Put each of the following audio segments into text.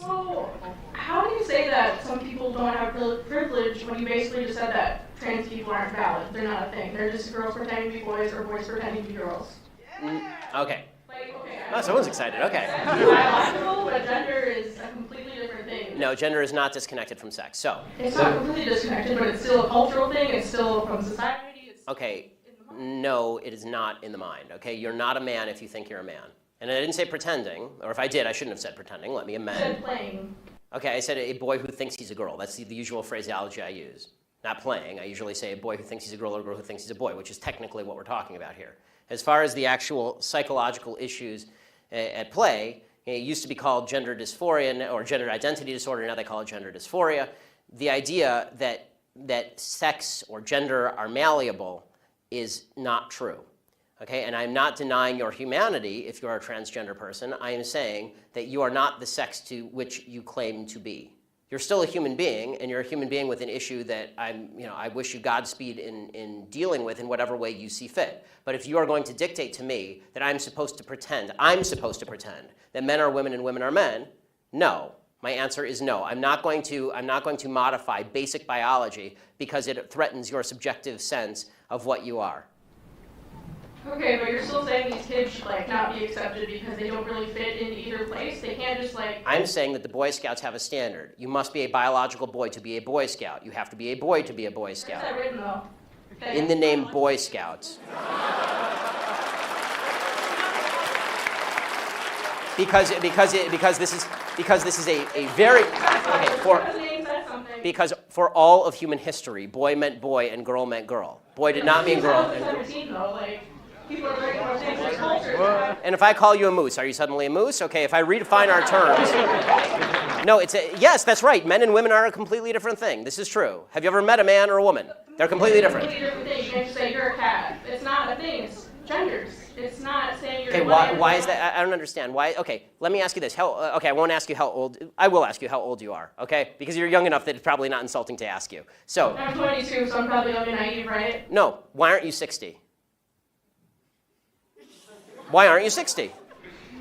So, how do you say that some people don't have privilege when you basically just said that trans people aren't valid? They're not a thing. They're just girls pretending to be boys or boys pretending to be girls. Okay. Like, okay. Oh, someone's excited. Okay. Biological, but gender is a completely different thing. No, gender is not disconnected from sex. So. It's not completely disconnected, but it's still a cultural thing. It's still from society. It's Okay. No, it is not in the mind. Okay, you're not a man if you think you're a man. And I didn't say pretending, or if I did, I shouldn't have said pretending. Let me amend. You said playing. Okay, I said a boy who thinks he's a girl. That's the usual phraseology I use. Not playing. I usually say a boy who thinks he's a girl or a girl who thinks he's a boy, which is technically what we're talking about here. As far as the actual psychological issues at play, it used to be called gender dysphoria or gender identity disorder. Now they call it gender dysphoria. The idea that sex or gender are malleable is not true. Okay, and I'm not denying your humanity if you're a transgender person. I am saying that you are not the sex to which you claim to be. You're still a human being, and you're a human being with an issue that I wish you Godspeed in dealing with in whatever way you see fit. But if you are going to dictate to me that I'm supposed to pretend that men are women and women are men, no. My answer is no. I'm not going to modify basic biology because it threatens your subjective sense of what you are. Okay, but you're still saying these kids should not be accepted because they don't really fit into either place? They can't just I'm saying that the Boy Scouts have a standard. You must be a biological boy to be a Boy Scout. You have to be a boy to be a Boy Scout. Where's that written though? Okay. In the name Boy Scouts. Because this is a very because for all of human history, boy meant boy and girl meant girl. Boy did not mean girl. And if I call you a moose, are you suddenly a moose? Okay, if I redefine our terms. No, yes, that's right. Men and women are a completely different thing. This is true. Have you ever met a man or a woman? They're completely different. You can't just say you're a cat. It's not a thing. It's genders. It's not saying you're. Okay, why is that? I don't understand. Why? Okay, let me ask you this. Okay, I won't ask you how old. I will ask you how old you are. Okay, because you're young enough that it's probably not insulting to ask you. So. I'm 22, so I'm probably young and naive, right? No. Why aren't you 60? Why aren't you 60?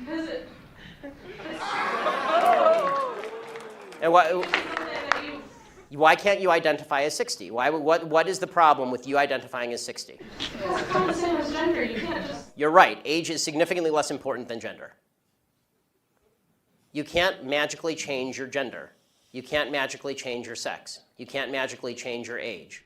Because And why can't you identify as 60? What is the problem with you identifying as 60? Because it's not the same as gender. You can't just. You're right. Age is significantly less important than gender. You can't magically change your gender. You can't magically change your sex. You can't magically change your age.